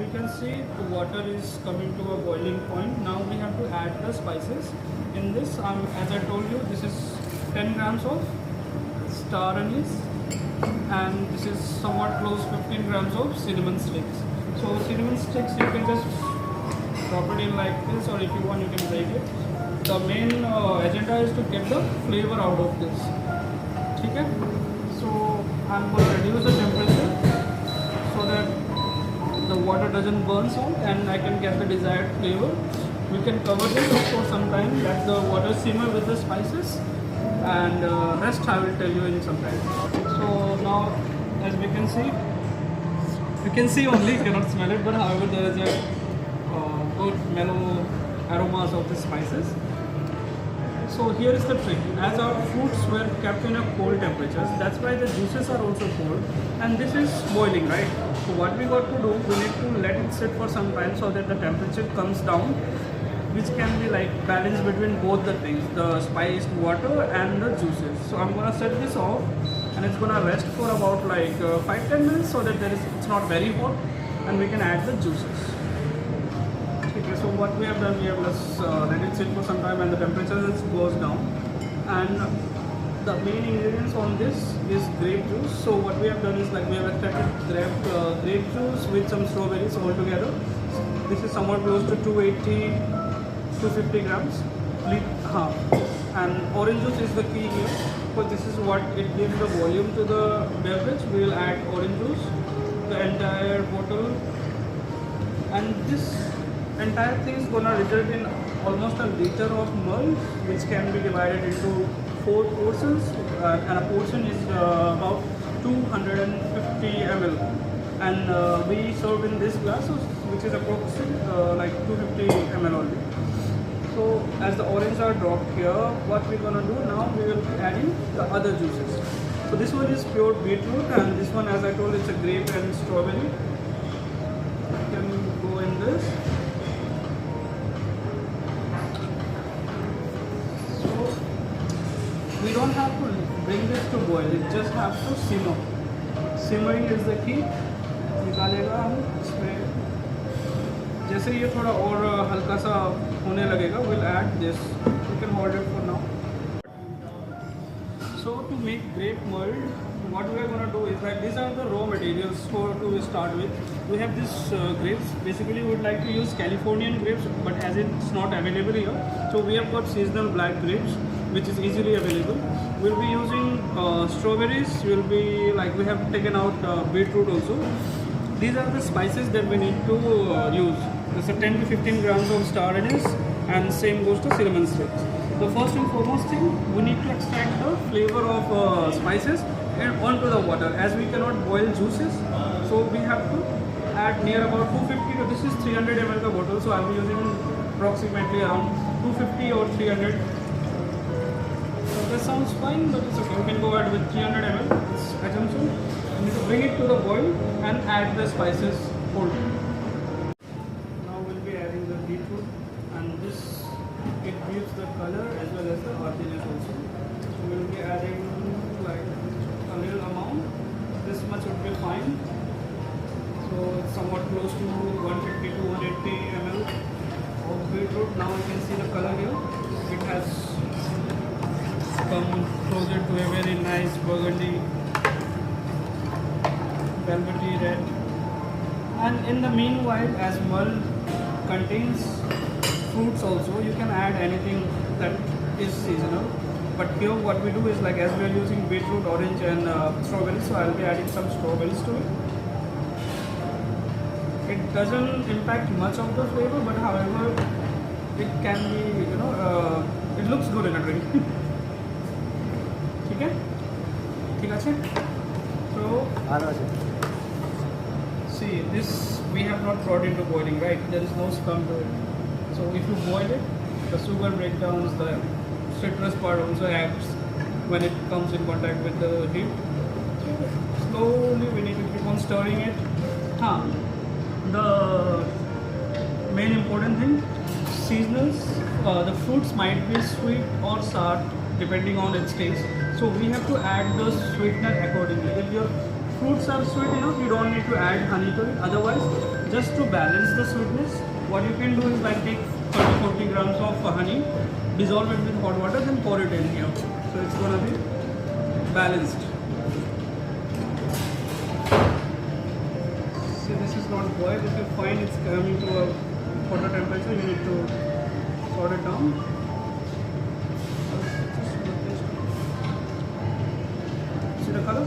you can see the water is coming to a boiling point. Now we have to add the spices. In this, as I told you, this is 10 grams of star anise, and this is somewhat close 15 grams of cinnamon sticks. So cinnamon sticks you can just drop it in like this, or if you want you can break it. The main agenda is to get the flavor out of this. Okay? So I'm going to reduce the temperature so that the water doesn't burn out and I can get the desired flavor. We can cover this for some time, let the water simmer with the spices, and rest I will tell you in some time. So now, as we can see, you can see only, cannot smell it, but however there is a good mellow aromas of the spices. So here is the trick. As our fruits were kept in a cold temperatures, that's why the juices are also cold, and this is boiling, right? So what we got to do, we need to let it sit for some time so that the temperature comes down, which can be like balance between both the things, the spiced water and the juices. So I'm gonna set this off, and it's gonna rest for about like 5-10 minutes so that it's not very hot, and we can add the juices. Okay, so what we have done, we have just let it sit for some time and the temperature goes down, and the main ingredients on this is grape juice. So what we have done is like we have extracted grape juice with some strawberries all together. This is somewhat close to 250 grams. And orange juice is the key here, because this is what it gives the volume to the beverage. We will add orange juice, the entire bottle, and this entire thing is gonna result in almost a liter of malt, which can be divided into 4 portions, and a portion is about 250 ml, and we serve in this glass, which is approximately like 250 ml only. So as the orange are dropped here, what we're gonna do now, we will be adding the other juices. So this one is pure beetroot, and this one, as I told, it's a grape and strawberry. You can go in this. We don't have to bring this to boil, it just have to simmer. Simmering is the key. निकालेगा हम इसमें, जैसे ये थोड़ा और हल्का सा होने लगेगा, we'll add this. You can hold it for now. So to make grape malt, what we are going to do is like these are the raw materials to start with. We have this grapes. Basically we would like to use Californian grapes, but as it's not available here, so we have got seasonal black grapes, which is easily available. We'll be using strawberries. We have taken out beetroot also. These are the spices that we need to use. There's a 10 to 15 grams of star anise, and same goes to cinnamon sticks. The first and foremost thing, we need to extract the flavor of spices and onto the water. As we cannot boil juices, so we have to add near about 250 to, this is 300 ml ka bottle, so I'll be using approximately around 250 or 300. So this sounds fine, but it's okay. We can go ahead with 300 ml. It's assumption. We need to bring it to the boil and add the spices whole. Now we'll be adding the beetroot, and this, it gives the color as well as the earthiness also. So we'll be adding like a little amount. This much would be fine. So it's somewhat close to 150 to 180 ml of beetroot. Now you can see the color here. It has come closer to a very nice burgundy, velvety red. And in the meanwhile, as malt contains fruits also, you can add anything that is seasonal. But here what we do is like, as we are using beetroot, orange and strawberries, so I'll be adding some strawberries to it. It doesn't impact much of the flavor, but however, it can be, it looks good in a drink. Okay? So, see, this we have not brought into boiling, right? There is no scum to it. So if you boil it, the sugar breakdowns, the citrus part also acts when it comes in contact with the heat. Slowly we need to keep on stirring it. The main important thing, seasonals, the fruits might be sweet or sour depending on its taste. So we have to add the sweetener accordingly. If your fruits are sweet enough, you don't need to add honey to it. Otherwise, just to balance the sweetness, what you can do is like take 30-40 grams of honey, dissolve it with hot water, then pour it in here. So it's gonna be balanced. See, this is not boiled. If you find it's coming to a hotter temperature, you need to sort it down. See the color?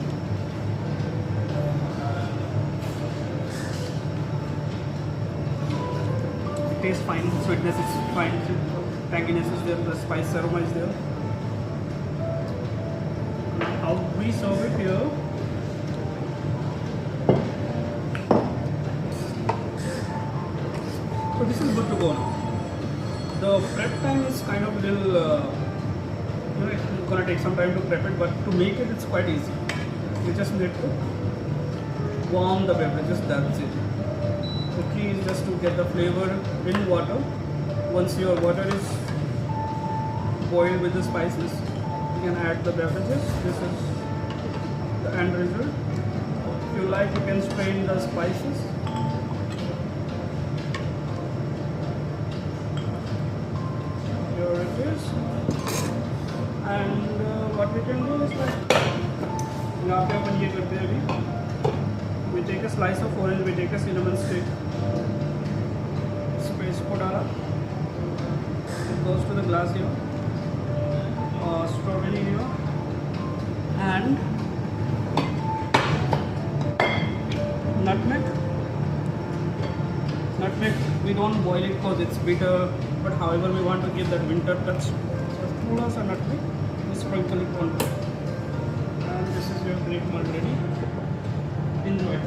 It tastes fine, sweetness is fine, tanginess is there, the spice aroma is there. How we serve it here? So this is good to go now. The prep time is kind of a little, it's gonna take some time to prep it, but to make it, it's quite easy. You just need to warm the beverages, that's it. The key is just to get the flavor in water. Once your water is boiled with the spices, you can add the beverages. This is the end result. If you like, you can strain the spices. Here it is. And what we can do is like, यहाँ पे अपन ये करते हैं अभी. We take a slice of orange, we take a cinnamon stick. Space को डाला. It goes to the glass here. Strawberry here. And nutmeg. Nutmeg, we don't boil it because it's bitter, but however we want to give that winter touch. So थोड़ा सा nutmeg, we sprinkle it on top. And this is your grape malt ready. Enjoy.